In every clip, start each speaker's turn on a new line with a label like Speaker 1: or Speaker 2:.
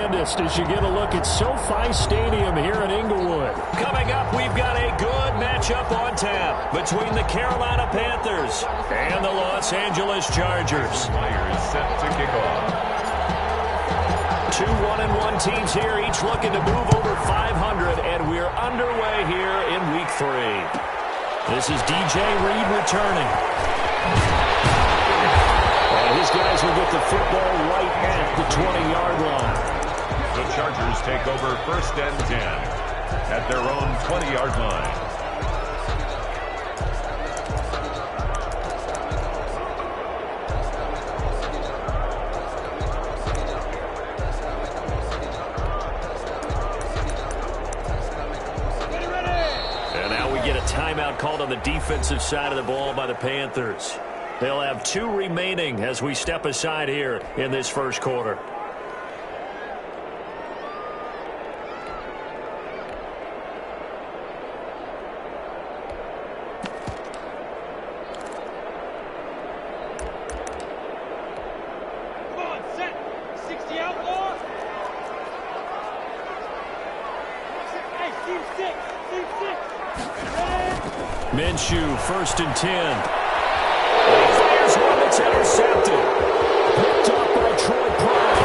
Speaker 1: As you get a look at SoFi Stadium here in Inglewood.
Speaker 2: Coming up, we've got a good matchup on tap between the Carolina Panthers and the Los Angeles Chargers.
Speaker 3: Players set to kick off.
Speaker 2: Two 1-1 teams here, each looking to move over 500, and we're underway here in Week 3. This is DJ Reed returning. And his guys will get the football right at the 20-yard line.
Speaker 3: The Chargers take over 1st and 10 at their own 20-yard line.
Speaker 2: And now we get a timeout called on the defensive side of the ball by the Panthers. They'll have 2 remaining as we step aside here in this first quarter. Minshew, 1st and 10. And he fires one that's intercepted. Picked up by Troy Pride.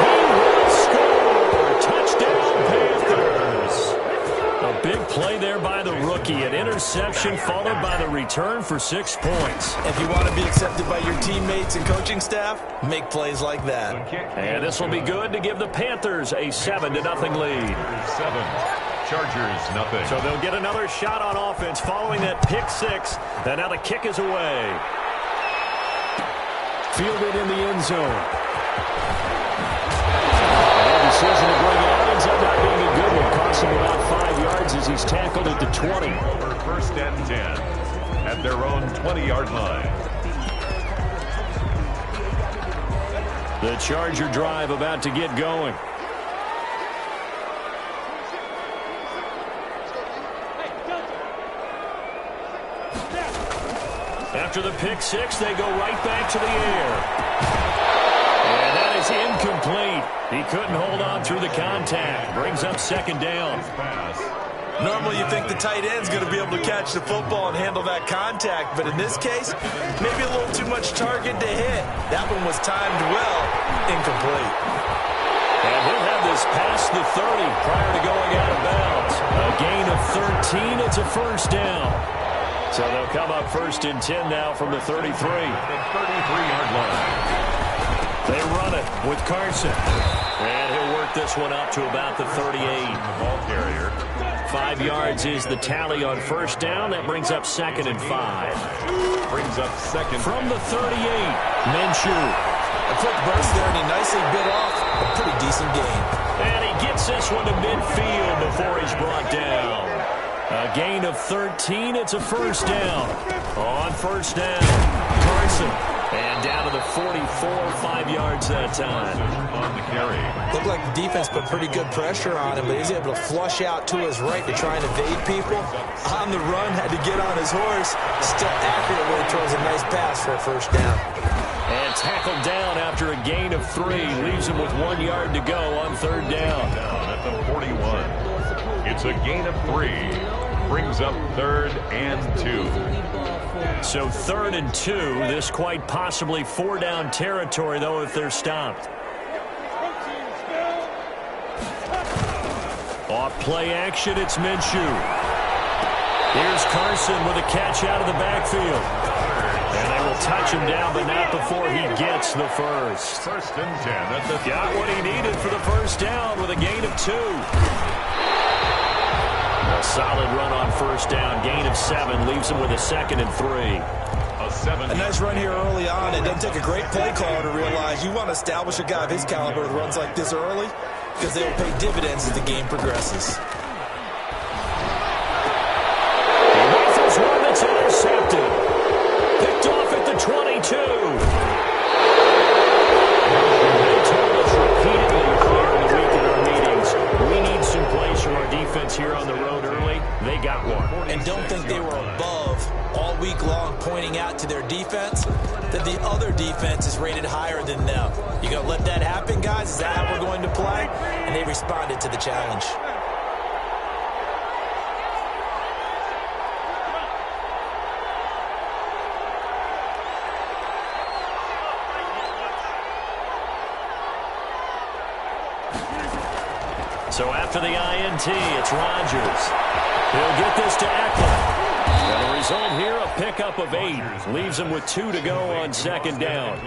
Speaker 2: And he will score. Touchdown, Panthers. A big play there by the rookie. An interception followed by the return for 6 points.
Speaker 4: If you want to be accepted by your teammates and coaching staff, make plays like that.
Speaker 2: And this will be good to give the Panthers a 7-0 lead.
Speaker 3: 7. Chargers, nothing.
Speaker 2: So they'll get another shot on offense following that pick 6. And now the kick is away.
Speaker 1: Fielded in the end zone. And the decision to bring it out ends up not being a good one. Costs him about 5 yards as he's tackled at the 20.
Speaker 3: Over 1st and 10 at their own 20-yard line.
Speaker 1: The Charger drive about to get going.
Speaker 2: After the pick 6, they go right back to the air. And that is incomplete. He couldn't hold on through the contact. Brings up 2nd down.
Speaker 4: Normally you think the tight end's going to be able to catch the football and handle that contact, but in this case, maybe a little too much target to hit. That one was timed well, incomplete.
Speaker 2: And he'll have this past the 30 prior to going out of bounds. A gain of 13, it's a 1st down. So they'll come up 1st and 10 now from the 33.
Speaker 3: The 33-yard line.
Speaker 2: They run it with Carson. And he'll work this one up to about the 38.
Speaker 3: Ball carrier.
Speaker 2: 5 yards is the tally on 1st down. That brings up 2nd and 5.
Speaker 3: Brings up 2nd.
Speaker 2: From the 38, Minshew.
Speaker 4: A quick burst there, and he nicely bit off a pretty decent gain.
Speaker 2: And he gets this one to midfield before he's brought down. A gain of 13. It's a 1st down. On 1st down, Carson. And down to the 44, 5 yards that time.
Speaker 3: On the carry.
Speaker 4: Looked like the defense put pretty good pressure on him, but he's able to flush out to his right to try and evade people. On the run, had to get on his horse. Still accurate when he throws a nice pass for a 1st down.
Speaker 2: And tackled down after a gain of 3. Leaves him with 1 yard to go on 3rd down.
Speaker 3: Down at the 41. It's a gain of 3. Brings up 3rd and 2.
Speaker 2: So 3rd and 2. This quite possibly 4-down territory, though, if they're stopped. Off play action, it's Minshew. Here's Carson with a catch out of the backfield. And they will touch him down, but not before he gets the 1st.
Speaker 3: 1st and 10 at the
Speaker 2: Got what he needed for the 1st down with a gain of 2. A solid run on 1st down. Gain of 7 leaves him with a 2nd and 3.
Speaker 4: A nice run here early on. It doesn't take a great play caller to realize you want to establish a guy of his caliber with runs like this early because they will pay dividends as the game progresses.
Speaker 2: He rifles one that's intercepted. Picked off at the 22. They told us repeatedly earlier in the week in our meetings, we need some plays from our defense here on the road early. They got one.
Speaker 4: And don't think they were above all week long pointing out to their defense that the other defense is rated higher than them. You going to let that happen, guys? Is that how we're going to play? And they responded to the challenge.
Speaker 2: So after the INT, it's Rodgers. He'll get this to Eckler. And the result here, a pickup of 8. Leaves him with 2 to go on second down.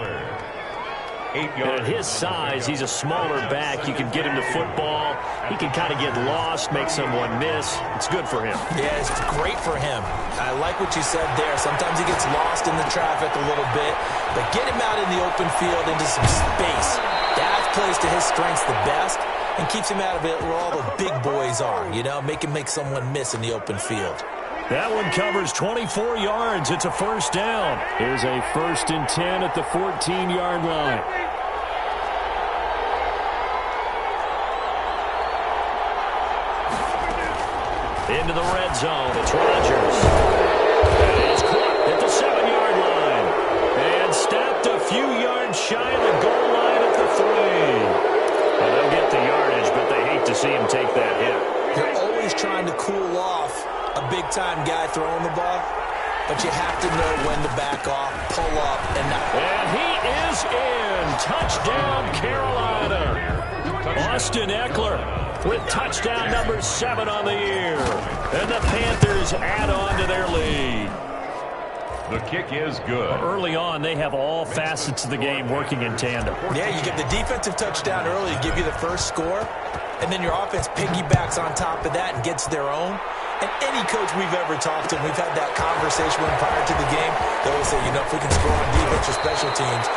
Speaker 2: And at his size, he's a smaller back. You can get him to football. He can kind of get lost, make someone miss. It's good for him.
Speaker 4: Yeah, it's great for him. I like what you said there. Sometimes he gets lost in the traffic a little bit. But get him out in the open field into some space. That plays to his strengths the best and keeps him out of it where all the big boys are. You know, make him make someone miss in the open field.
Speaker 2: That one covers 24 yards. It's a first down. Here's a 1st and 10 at the 14-yard line. Into the red zone. It's Rodgers. And it's caught at the 7-yard line. And stepped a few yards shy of the goal line at the 3. Well, they'll get the yardage, but they hate to see him take that hit.
Speaker 4: You're always trying to cool off a big-time guy throwing the ball, but you have to know when to back off, pull up, and not.
Speaker 2: And he is in. Touchdown, Carolina. Austin Eckler with touchdown number 7 on the year. And the Panthers add on to their lead.
Speaker 3: The kick is good.
Speaker 2: Early on, they have all facets of the game working in tandem.
Speaker 4: Yeah, you get the defensive touchdown early to give you the first score, and then your offense piggybacks on top of that and gets their own. And any coach we've ever talked to, and we've had that conversation with them prior to the game, they always say, you know, if we can score on defense or special teams,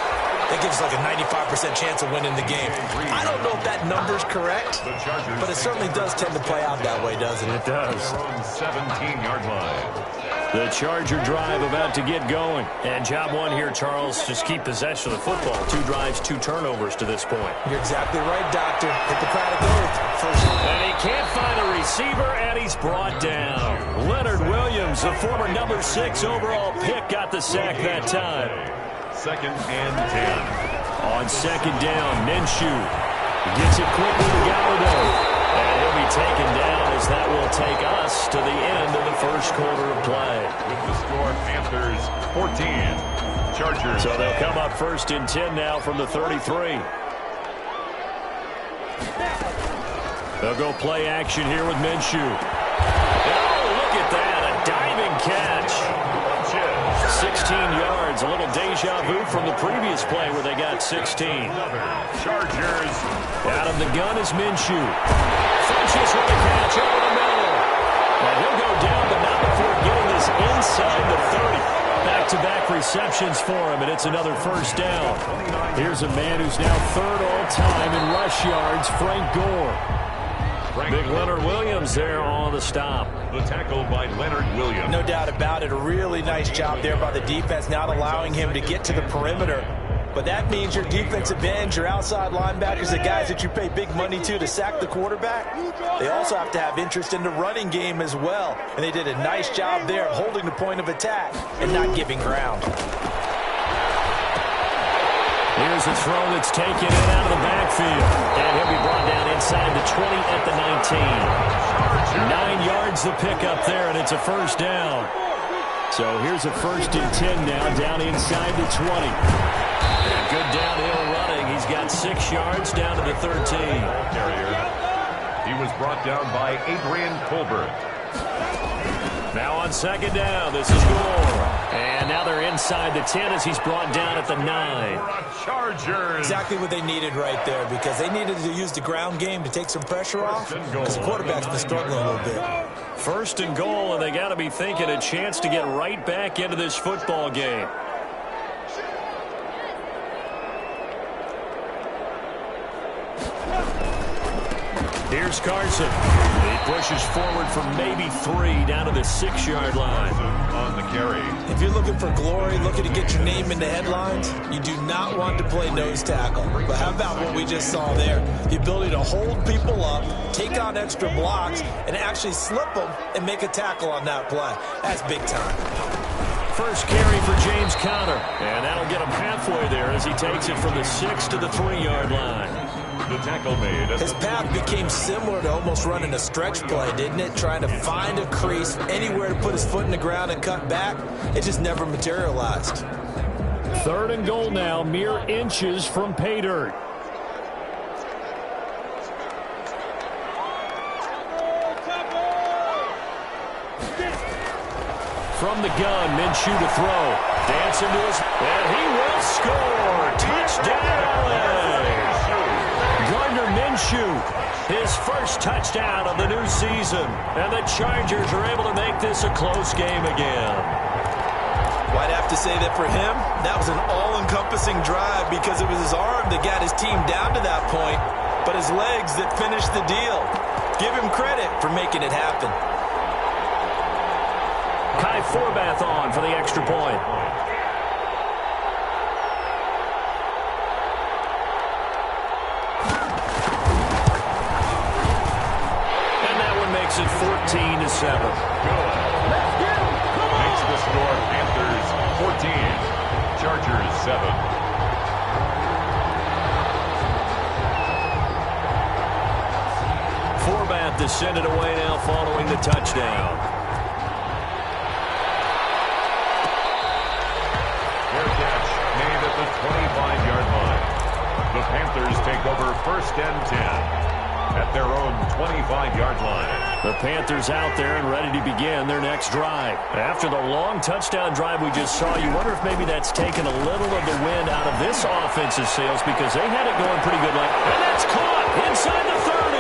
Speaker 4: that gives us like a 95% chance of winning the game. I don't know if that number's correct, but it certainly does tend to play out that way, doesn't it?
Speaker 2: It does.
Speaker 3: 17-yard line.
Speaker 2: The Charger drive about to get going. And job one here, Charles, just keep possession of the football. 2 drives, 2 turnovers to this point.
Speaker 4: You're exactly right, Doctor. Hippocratic oath. First.
Speaker 2: And he can't find a receiver, and he's brought down. Leonard Williams, the former number 6 overall pick, got the sack that time.
Speaker 3: 2nd and 10.
Speaker 2: On second down, Minshew gets it quickly to Galladay. And he'll be taken down as that will take us to the end of the first quarter of play.
Speaker 3: With the score, Panthers 14, Chargers.
Speaker 2: So they'll come up 1st and 10 now from the 33. They'll go play action here with Minshew. Oh, look at that, a diving catch. 16 yards, a little deja vu from the previous play where they got 16.
Speaker 3: Chargers.
Speaker 2: Out of the gun is Minshew. Funches with a catch over the middle. And he'll go down, but not before getting this inside the 30. Back-to-back receptions for him, and it's another first down. Here's a man who's now 3rd all-time in rush yards, Frank Gore. Big Leonard Williams there on the stop.
Speaker 3: The tackle by Leonard Williams.
Speaker 4: No doubt about it. A really nice job there by the defense, not allowing him to get to the perimeter. But that means your defensive ends, your outside linebackers, the guys that you pay big money to sack the quarterback, they also have to have interest in the running game as well. And they did a nice job there of holding the point of attack and not giving ground.
Speaker 2: Here's a throw that's taken in out of the backfield. And he'll be brought down inside the 20 at the 19. 9 yards the pickup there, and it's a first down. So here's a 1st and 10 now, down inside the 20. And good downhill running. He's got 6 yards down to the 13.
Speaker 3: He was brought down by Adrian Colbert.
Speaker 2: Now on second down, this is Gore. And now they're inside the 10 as he's brought down at the 9.
Speaker 3: Chargers.
Speaker 4: Exactly what they needed right there, because they needed to use the ground game to take some pressure off, because the quarterback's been struggling a little bit.
Speaker 2: 1st and goal, and they got to be thinking a chance to get right back into this football game. Here's Carson. He pushes forward for maybe 3 down to the 6-yard line.
Speaker 3: On the carry.
Speaker 4: If you're looking for glory, looking to get your name in the headlines, you do not want to play nose tackle. But how about what we just saw there? The ability to hold people up, take on extra blocks, and actually slip them and make a tackle on that play. That's big time.
Speaker 2: First carry for James Conner. And that'll get him halfway there as he takes it from the 6 to the 3-yard line.
Speaker 3: The tackle made.
Speaker 4: His path became similar to almost running a stretch play, didn't it? Trying to find a crease, anywhere to put his foot in the ground and cut back. It just never materialized.
Speaker 2: 3rd and goal now, mere inches from pay dirt. From the gun, Minshew to throw. Dancing to his... And he will score! Touchdown, LA! Gardner Minshew, his first touchdown of the new season. And the Chargers are able to make this a close game again.
Speaker 4: Well, I'd have to say that for him, that was an all-encompassing drive because it was his arm that got his team down to that point, but his legs that finished the deal. Give him credit for making it happen.
Speaker 2: Kai Forbath on for the extra point. And that one makes it 14-7.
Speaker 3: Makes the score Panthers 14, Chargers 7.
Speaker 2: Forbath to send it away now following the touchdown.
Speaker 3: Fair catch made at the 25-yard line. The Panthers take over 1st and 10 at their own 25-yard line.
Speaker 2: The Panthers out there and ready to begin their next drive. After the long touchdown drive we just saw, you wonder if maybe that's taken a little of the wind out of this offensive sails because they had it going pretty good. And that's caught inside the 30.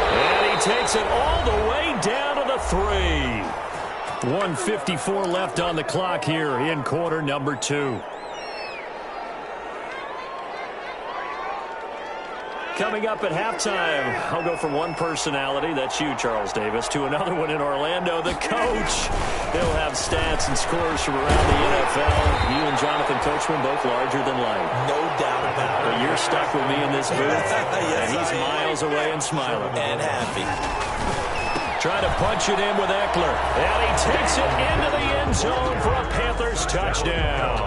Speaker 2: And he takes it all the way down to the 3. 1:54 left on the clock here in quarter number 2. Coming up at halftime, I'll go from one personality, that's you, Charles Davis, to another one in Orlando, the coach. He'll have stats and scores from around the NFL. You and Jonathan Coachman both larger than life.
Speaker 4: No doubt about it.
Speaker 2: But you're stuck with me in this booth,
Speaker 4: Yes,
Speaker 2: and he's miles away and smiling.
Speaker 4: And happy.
Speaker 2: Trying to punch it in with Eckler. And he takes it into the end zone for a Panthers touchdown.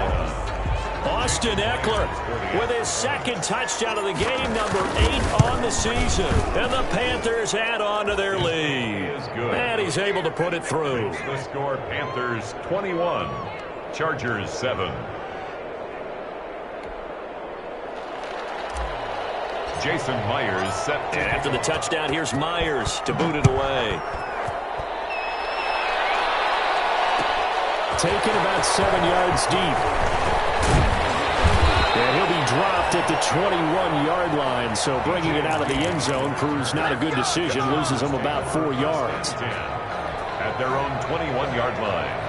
Speaker 2: Austin Eckler with his 2nd touchdown of the game, number 8 on the season. And the Panthers add on to their lead. And he's able to put it through.
Speaker 3: The score Panthers 21, Chargers 7. Jason Myers set.
Speaker 2: And after the touchdown, here's Myers to boot it away. Taken about 7 yards deep. And he'll be dropped at the 21-yard line, so bringing it out of the end zone proves not a good decision, loses him about 4 yards.
Speaker 3: At their own 21-yard line.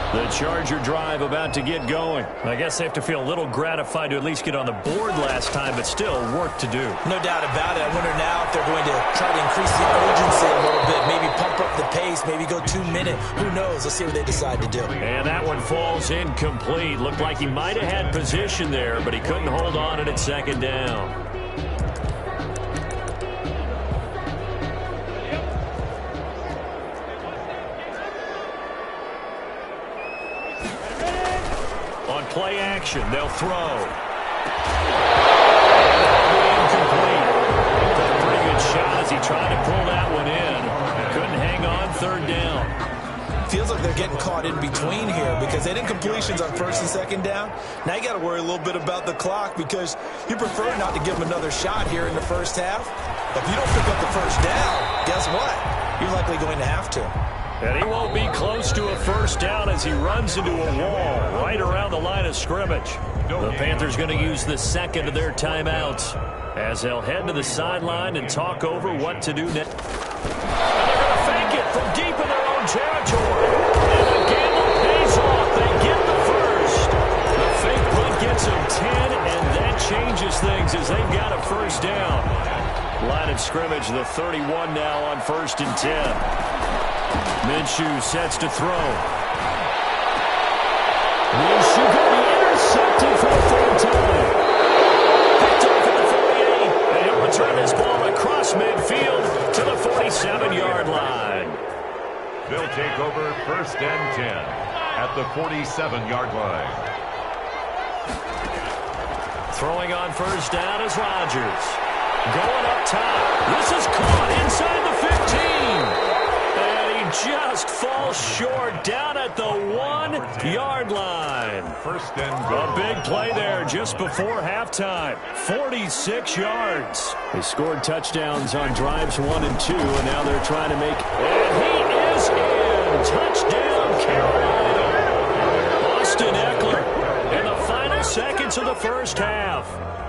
Speaker 2: The Charger drive about to get going. I guess they have to feel a little gratified to at least get on the board last time, but still work to do.
Speaker 4: No doubt about it. I wonder now if they're going to try to increase the urgency a little bit, maybe pump up the pace, maybe go 2 minute. Who knows? Let's see what they decide to do.
Speaker 2: And that one falls incomplete. Looked like he might have had position there, but he couldn't hold on at 2nd down. On play action, they'll throw. Incomplete. Took a pretty good shot as he tried to pull that one in. Couldn't hang on 3rd down.
Speaker 4: Feels like they're getting caught in between here because they didn't completions on 1st and 2nd down. Now you got to worry a little bit about the clock because you prefer not to give them another shot here in the first half. But if you don't pick up the 1st down, guess what? You're likely going to have to.
Speaker 2: And he won't be close to a 1st down as he runs into a wall right around the line of scrimmage. The Panthers going to use the 2nd of their timeouts as they'll head to the sideline and talk over what to do next. And they're going to fake it from deep in their own territory. And the gamble pays off. They get the 1st. The fake punt gets them 10, and that changes things as they've got a 1st down. Line of scrimmage, the 31 now on 1st and 10. Minshew sets to throw. Minshew going to be intercepted for the 3rd time. Picked off at the 48, and he'll return this ball across midfield to the 47-yard line.
Speaker 3: They'll take over first and 10 at the 47-yard line.
Speaker 2: Throwing on first down is Rodgers. Going up top. This is caught inside the 15. And he just falls short down at the 1-yard line.
Speaker 3: First and goal.
Speaker 2: A big play there just before halftime. 46 yards.
Speaker 1: They scored touchdowns on drives 1 and 2, and now they're trying to make...
Speaker 2: And he is in. Touchdown, Carolina. Austin Eckler in the final seconds of the first half.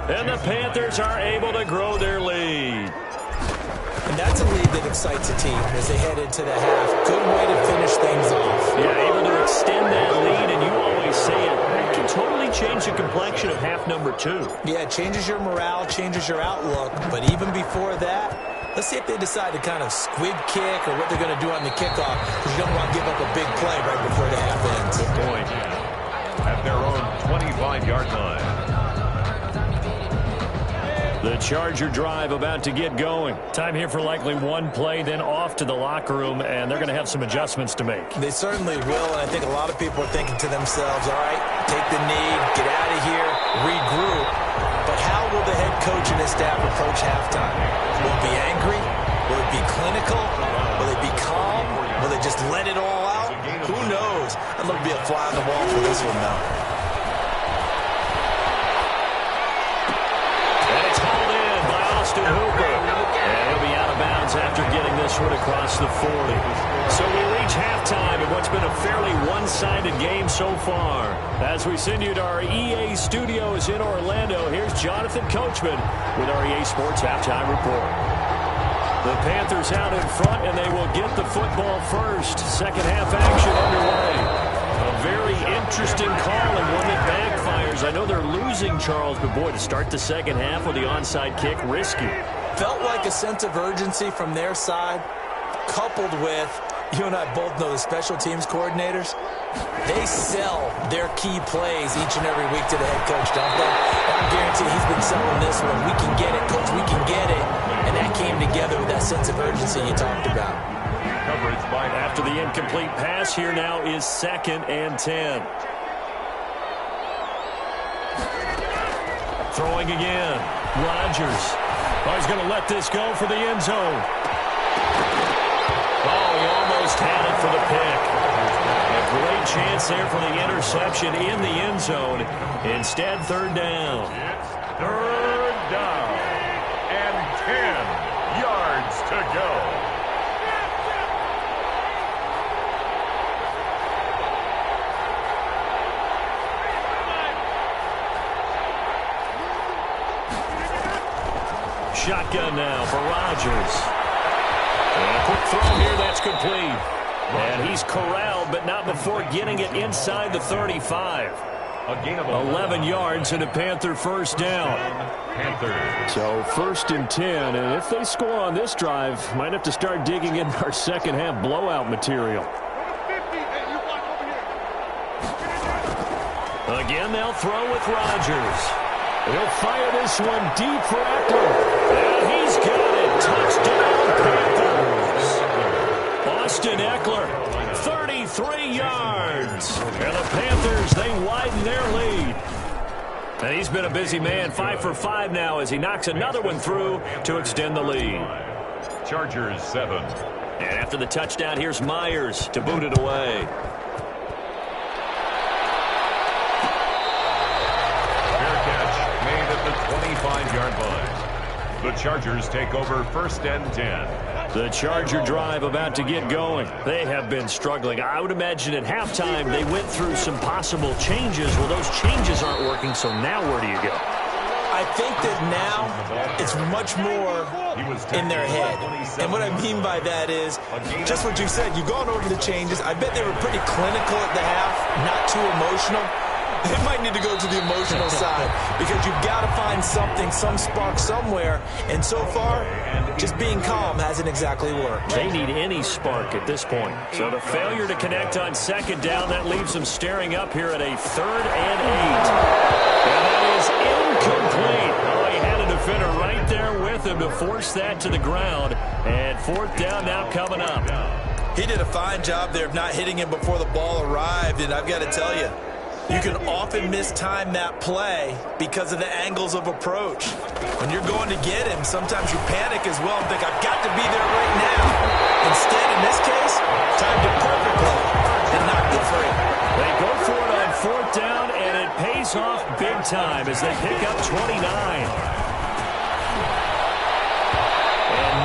Speaker 2: And the Panthers are able to grow their lead.
Speaker 4: And that's a lead that excites a team as they head into the half. Good way to finish things off.
Speaker 2: Yeah, able to extend that lead, and you always say it can totally change the complexion of half number 2.
Speaker 4: Yeah, it changes your morale, changes your outlook. But even before that, let's see if they decide to kind of squib kick or what they're going to do on the kickoff, because you don't want to give up a big play right before the half ends.
Speaker 2: Good point.
Speaker 3: At their own 25-yard line.
Speaker 2: The Charger drive about to get going. Time here for likely one play, then off to the locker room, and they're going to have some adjustments to make.
Speaker 4: They certainly will, and I think a lot of people are thinking to themselves, all right, take the knee, get out of here, regroup. But how will the head coach and his staff approach halftime? Will it be angry? Will it be clinical? Will it be calm? Will they just let it all out? Who knows? I'd love to be a fly on the wall for this one, though.
Speaker 2: Hooper. And he'll be out of bounds after getting this one across the 40. So we reach halftime in what's been a fairly one-sided game so far. As we send you to our EA studios in Orlando, here's Jonathan Coachman with our EA Sports Halftime Report. The Panthers out in front, and they will get the football first. Second half action underway. A very interesting call and one that backfires. I know they're losing Charles, but boy, to start the second half with the onside kick, risky.
Speaker 4: Felt like a sense of urgency from their side, coupled with, you and I both know the special teams coordinators, they sell their key plays each and every week to the head coach, don't they? I guarantee he's been selling this one. We can get it, coach, we can get it. And that came together with that sense of urgency you talked about.
Speaker 3: Coverage by
Speaker 2: after the incomplete pass, here now is 2nd and 10. Throwing again. Rodgers. Oh, he's going to let this go for the end zone. Oh, he almost had it for the pick. A great chance there for the interception in the end zone. Instead, 3rd down.
Speaker 3: 3rd down. And 10 yards to go.
Speaker 2: Shotgun now for Rodgers. And a quick throw here, that's complete. And he's corralled, but not before getting it inside the 35.
Speaker 3: A gain of
Speaker 2: 11 yards and a Panther first down.
Speaker 3: Panthers.
Speaker 1: So 1st and 10, and if they score on this drive, might have to start digging in our second half blowout material.
Speaker 2: Again, they'll throw with Rodgers. He'll fire this one deep for Eckler. And he's got it. Touchdown, Panthers. Austin Eckler, 33 yards. And the Panthers, they widen their lead. And he's been a busy man, 5 for 5 now as he knocks another one through to extend the lead.
Speaker 3: Chargers 7.
Speaker 2: And after the touchdown, here's Myers to boot it away.
Speaker 3: Made at the 25-yard line. The Chargers take over 1st and 10.
Speaker 2: The Charger drive about to get going. They have been struggling. I would imagine at halftime they went through some possible changes. Well, those changes aren't working, so now where do you go?
Speaker 4: I think that now it's much more in their head. And what I mean by that is just what you said. You've gone over the changes. I bet they were pretty clinical at the half, not too emotional. They might need to go to the emotional side because you've got to find something, some spark somewhere. And so far, just being calm hasn't exactly worked.
Speaker 2: They need any spark at this point. So the failure to connect on 2nd down, that leaves them staring up here at a 3rd and 8. And that is incomplete. Oh, he had a defender right there with him to force that to the ground. And 4th down now coming up.
Speaker 4: He did a fine job there of not hitting him before the ball arrived, and I've got to tell you, you can often mistime that play because of the angles of approach. When you're going to get him, sometimes you panic as well and think, I've got to be there right now. Instead, in this case, timed it perfectly and knocked it free.
Speaker 1: They go for it on fourth down, and it pays off big time as they pick up 29.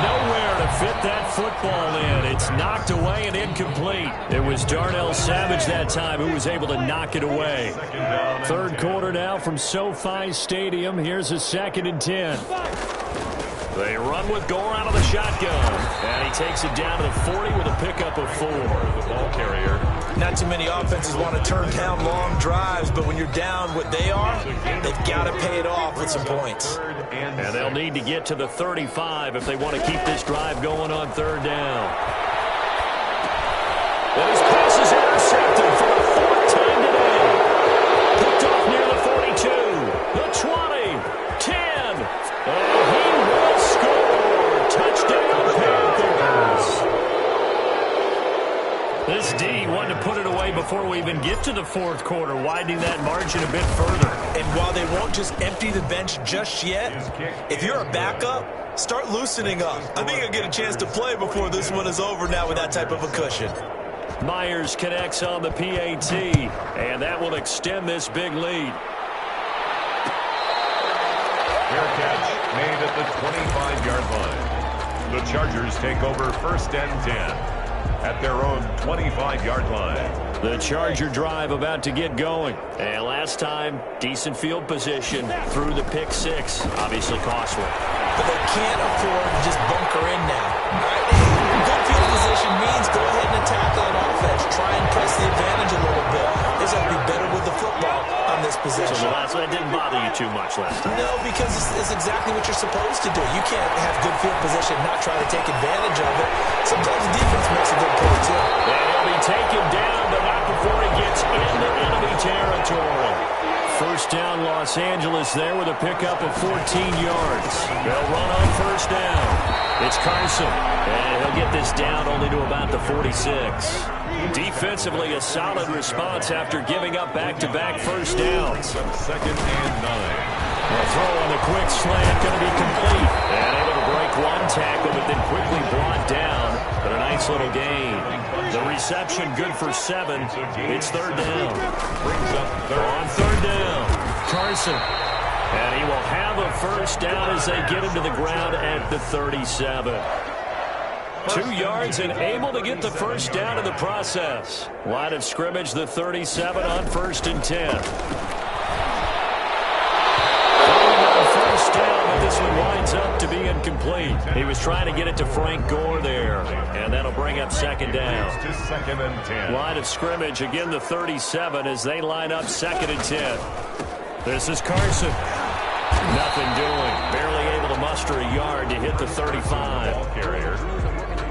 Speaker 1: Nowhere to fit that football in. It's knocked away and incomplete. It was Darnell Savage that time who was able to knock it away. Third quarter now from SoFi Stadium. Here's a 2nd and 10. They run with Gore out of the shotgun. And he takes it down to the 40 with a pickup of 4.
Speaker 3: The ball carrier.
Speaker 4: Not too many offenses want to turn down long drives, but when you're down what they are, they've got to pay it off with some points.
Speaker 1: And they'll need to get to the 35 if they want to keep this drive going on third down. And his pass is intercepted for the 4th time today. Picked off near the 42, the 20, 10. And he will score. Touchdown, Panthers. This D wanted to put it away before we even get to the 4th quarter, widening that margin a bit further.
Speaker 4: And while they won't just empty the bench just yet, if you're a backup, start loosening up. I think you'll get a chance to play before this one is over now with that type of a cushion.
Speaker 1: Myers connects on the PAT, and that will extend this big lead.
Speaker 3: Fair catch made at the 25-yard line. The Chargers take over 1st and 10 at their own 25-yard line.
Speaker 1: The Charger drive about to get going. And last time, decent field position through the pick 6. Obviously costly.
Speaker 4: But they can't afford to just bunker in now. All right? Good field position means go ahead and attack on offense. Try and press the advantage a little bit. They just have to be better with the football on this possession.
Speaker 1: So the last one didn't bother you too much last time?
Speaker 4: No, because it's exactly what you're supposed to do. You can't have good field position and not try to take advantage of it. Sometimes the defense makes a good play, too.
Speaker 1: And he'll be taken down, but not before he gets into enemy territory. First down, Los Angeles there with a pickup of 14 yards. They'll run on first down. It's Carson, and he'll get this down only to about the 46. Defensively, a solid response after giving up back-to-back first downs.
Speaker 3: 2nd and 9.
Speaker 1: The throw on the quick slant going to be complete. And able to break one tackle, but then quickly brought down. But a nice little gain. The reception good for 7. It's third down.
Speaker 3: Brings up
Speaker 1: On third down, Carson. And he will have a first down as they get him to the ground at the 37. 2 yards and able to get the first down in the process. Line of scrimmage, the 37 on 1st and 10. First down, but this one winds up to be incomplete. He was trying to get it to Frank Gore there, and that'll bring up 2nd down.
Speaker 3: to 2nd and 10.
Speaker 1: Line of scrimmage, again the 37 as they line up 2nd and 10. This is Carson. Nothing doing. Barely able to muster a yard to hit the 35.
Speaker 3: Ball carrier.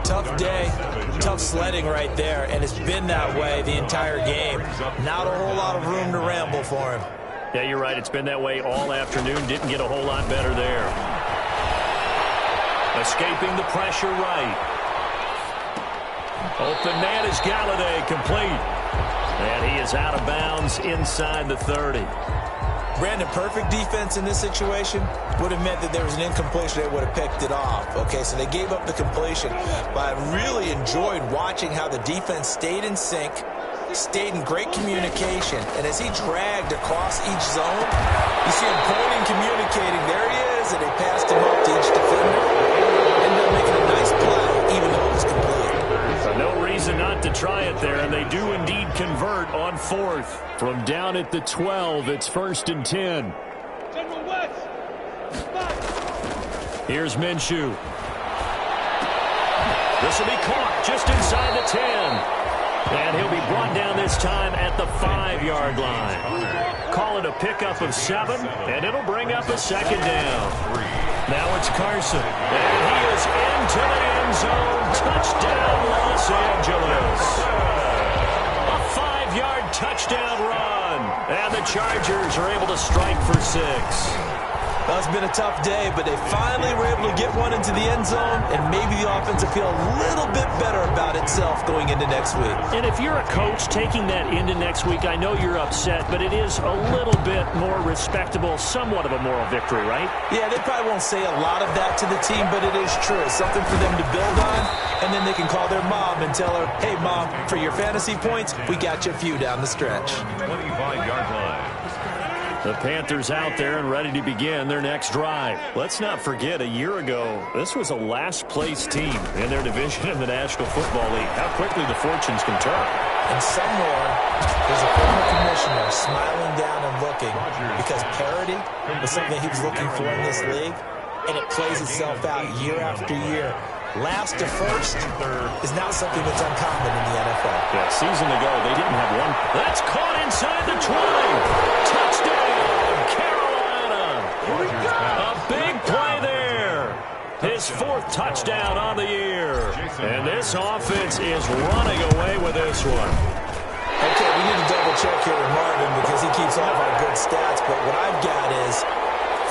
Speaker 4: Tough day, tough sledding right there, and it's been that way the entire game. Not a whole lot of room to ramble for him.
Speaker 1: Yeah, you're right. It's been that way all afternoon. Didn't get a whole lot better there. Escaping the pressure right. Open man is Galladay, complete. And he is out of bounds inside the 30.
Speaker 4: Brandon, perfect defense in this situation would have meant that there was an incompletion. They would have picked it off. Okay, so they gave up the completion. But I really enjoyed watching how the defense stayed in sync, stayed in great communication. And as he dragged across each zone, you see him pointing, communicating. There he is, and they passed him up to each defender. Ended up making a nice play, even though it was complete.
Speaker 1: No reason not to try it there, and they do indeed convert on 4th. From down at the 12, it's 1st and 10. Here's Minshew. This will be caught just inside the 10. And he'll be brought down this time at the 5-yard line. Call it a pickup of 7, and it'll bring up a 2nd down. Now it's Carson, and he is into the end zone. Touchdown, Los Angeles. A 5-yard touchdown run, and the Chargers are able to strike for 6.
Speaker 4: Well, it's been a tough day, but they finally were able to get one into the end zone, and maybe the offense will feel a little bit better about itself going into next week.
Speaker 1: And if you're a coach taking that into next week, I know you're upset, but it is a little bit more respectable, somewhat of a moral victory, right?
Speaker 4: Yeah, they probably won't say a lot of that to the team, but it is true. It's something for them to build on, and then they can call their mom and tell her, hey, Mom, for your fantasy points, we got you a few down the stretch.
Speaker 3: 25-yard line.
Speaker 1: The Panthers out there and ready to begin their next drive. Let's not forget, a year ago, this was a last-place team in their division in the National Football League. How quickly the fortunes can turn.
Speaker 4: And somewhere, there's a former commissioner smiling down and looking because parity was something he was looking for in this league, and it plays itself out year after year. Last to first is not something that's uncommon in the NFL.
Speaker 1: Yeah, season ago, they didn't have one. That's caught inside the 20. Touchdown, Carolina. A big play there. His fourth touchdown on the year. And this offense is running away with this one.
Speaker 4: Okay, we need to double-check here with Marvin because he keeps all of our good stats, but what I've got is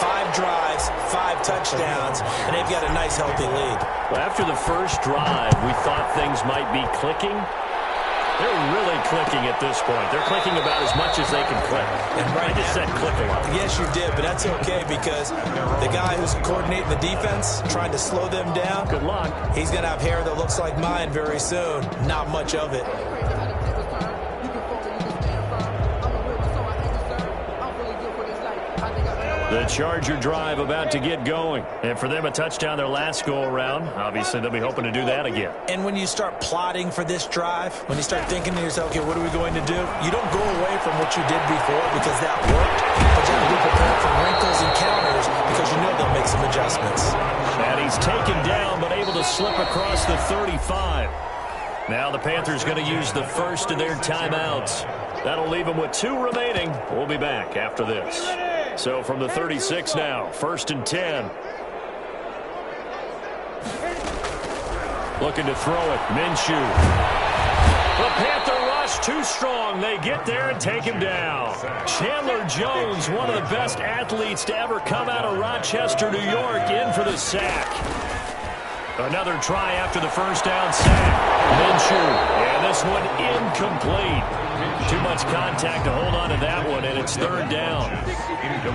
Speaker 4: 5 drives, 5 touchdowns, and they've got a nice, healthy lead.
Speaker 1: Well, after the first drive, we thought things might be clicking. They're really clicking at this point. They're clicking about as much as they can click.
Speaker 4: And right,
Speaker 1: I just said click a lot.
Speaker 4: Yes, you did, but that's okay because the guy who's coordinating the defense, trying to slow them down,
Speaker 1: good luck.
Speaker 4: He's going to have hair that looks like mine very soon. Not much of it.
Speaker 1: The Charger drive about to get going. And for them, a touchdown their last go-around. Obviously, they'll be hoping to do that again.
Speaker 4: And when you start plotting for this drive, when you start thinking to yourself, okay, what are we going to do? You don't go away from what you did before because that worked. But you have to be prepared for wrinkles and counters because you know they'll make some adjustments.
Speaker 1: And he's taken down but able to slip across the 35. Now the Panthers going to use the first of their timeouts. That'll leave them with 2 remaining. We'll be back after this. So from the 36 now, 1st and 10. Looking to throw it, Minshew. The Panther rush too strong. They get there and take him down. Chandler Jones, one of the best athletes to ever come out of Rochester, New York, in for the sack. Another try after the first down sack. Minshew, and this one incomplete. Too much contact to hold on to that one, and it's 3rd down.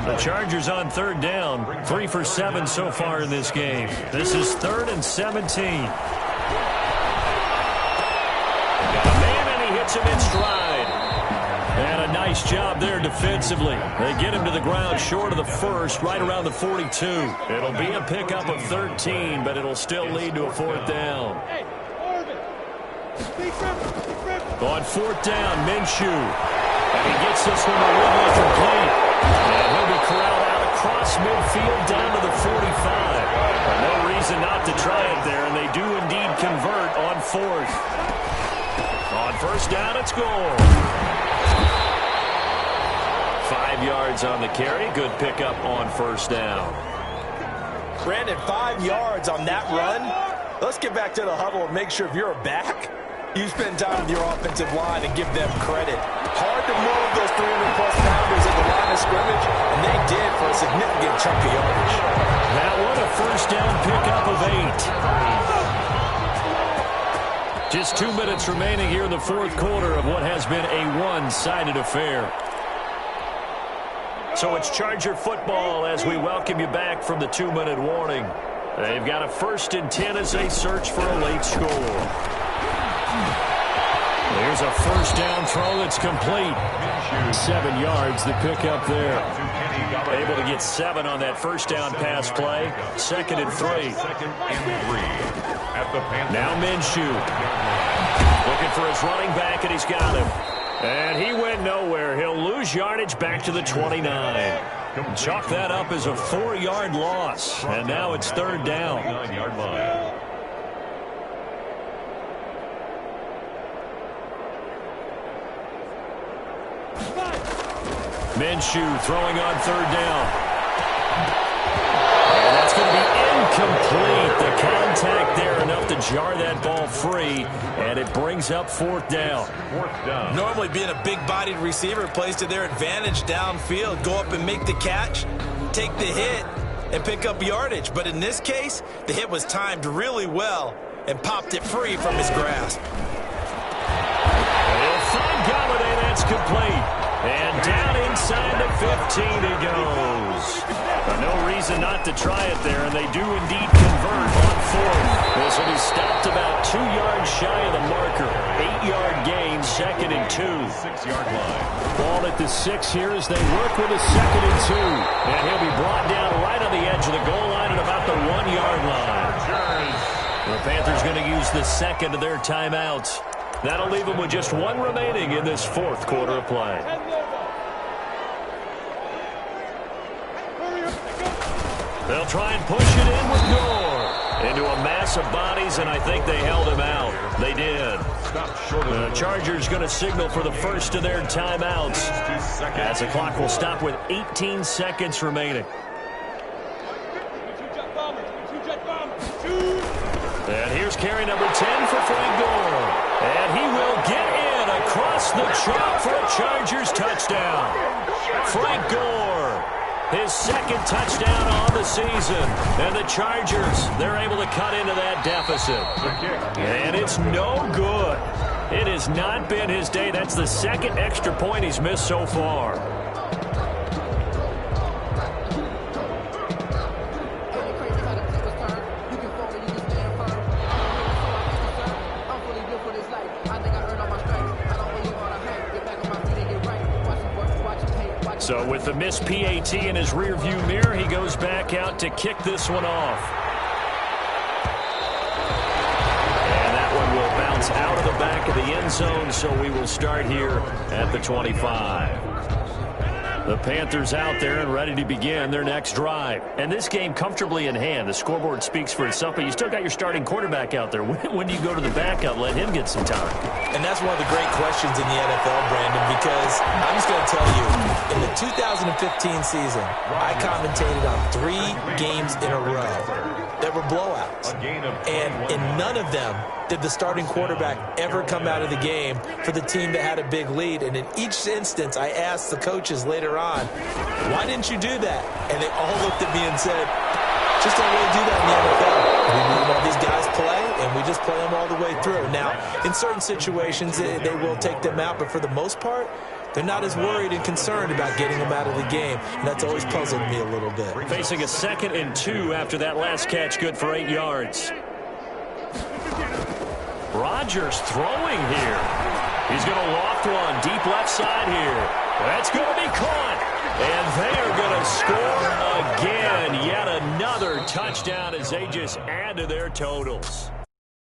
Speaker 1: The Chargers on 3rd down, 3 for 7 so far in this game. This is 3rd and 17. Got a man, and he hits him in stride. And a nice job there defensively. They get him to the ground short of the first, right around the 42. It'll be a pickup of 13, but it'll still lead to a 4th down. On 4th down, Minshew. And he gets this one to Ridley complete. And he'll be corralled out across midfield down to the 45. No reason not to try it there, and they do indeed convert on 4th. On 1st down, it's goal. 5 yards on the carry. Good pickup on 1st down.
Speaker 4: Brandon, 5 yards on that run. Let's get back to the huddle and make sure if you're a back, you spend time with your offensive line and give them credit. Hard to move those 300-plus pounders at the line of scrimmage, and they did for a significant chunk of yardage.
Speaker 1: That one, a 1st down pickup of 8. Just 2 minutes remaining here in the 4th quarter of what has been a one-sided affair. So it's Charger football as we welcome you back from the 2-minute warning. They've got a 1st and 10 as they search for a late score. There's a 1st down throw that's complete. 7 yards, the pickup there. Able to get 7 on that 1st down pass play. 2nd and 3. Now Minshew. Looking for his running back, and he's got him. And he went nowhere. He'll lose yardage back to the 29. Chalk that up as a 4-yard loss. And now it's 3rd down. Minshew throwing on 3rd down. And that's going to be incomplete. The contact there enough to jar that ball free, and it brings up 4th down.
Speaker 4: Normally being a big-bodied receiver plays to their advantage downfield. Go up and make the catch. take the hit and pick up yardage. But in this case, the hit was timed really well and popped it free from his grasp.
Speaker 1: They'll find Galladay. That's complete. And down inside the 15 he goes. No reason not to try it there, and they do indeed convert on fourth. This will be stopped about 2 yards shy of the marker. 8-yard gain, 2nd and 2.
Speaker 3: 6-yard line.
Speaker 1: Ball at the 6 here as they work with a 2nd and 2. And he'll be brought down right on the edge of the goal line at about the 1-yard line. The Panthers going to use the second of their timeouts. That'll leave them with just 1 remaining in this 4th quarter of play. They'll try and push it in with Gore into a mass of bodies, and I think they held him out. They did. The Chargers going to signal for the first of their timeouts as the clock will stop with 18 seconds remaining. And here's carry number 10 for Frank Gore. And he will get in across the chalk for a Chargers touchdown. Frank Gore, his 2nd touchdown on the season. And the Chargers, they're able to cut into that deficit. And it's no good. It has not been his day. That's the 2nd extra point he's missed so far. So with the missed PAT in his rearview mirror, he goes back out to kick this one off. And that one will bounce out of the back of the end zone, so we will start here at the 25. The Panthers out there and ready to begin their next drive. And this game comfortably in hand. The scoreboard speaks for itself, but you still got your starting quarterback out there. When do you go to the backup, let him get some time?
Speaker 4: And that's one of the great questions in the NFL, Brandon, because I'm just going to tell you, in the 2015 season, I commentated on 3 games in a row that were blowouts. And in none of them did the starting quarterback ever come out of the game for the team that had a big lead. And in each instance, I asked the coaches later on, why didn't you do that? And they all looked at me and said, just don't really do that in the NFL. These guys play, and we just play them all the way through. Now, in certain situations, they will take them out, but for the most part, they're not as worried and concerned about getting them out of the game, and that's always puzzled me a little bit.
Speaker 1: Facing a 2nd and 2 after that last catch, good for 8 yards. Rodgers throwing here. He's going to loft one deep left side here. That's going to be caught. And they are going to score again. Yet another touchdown as they just add to their totals.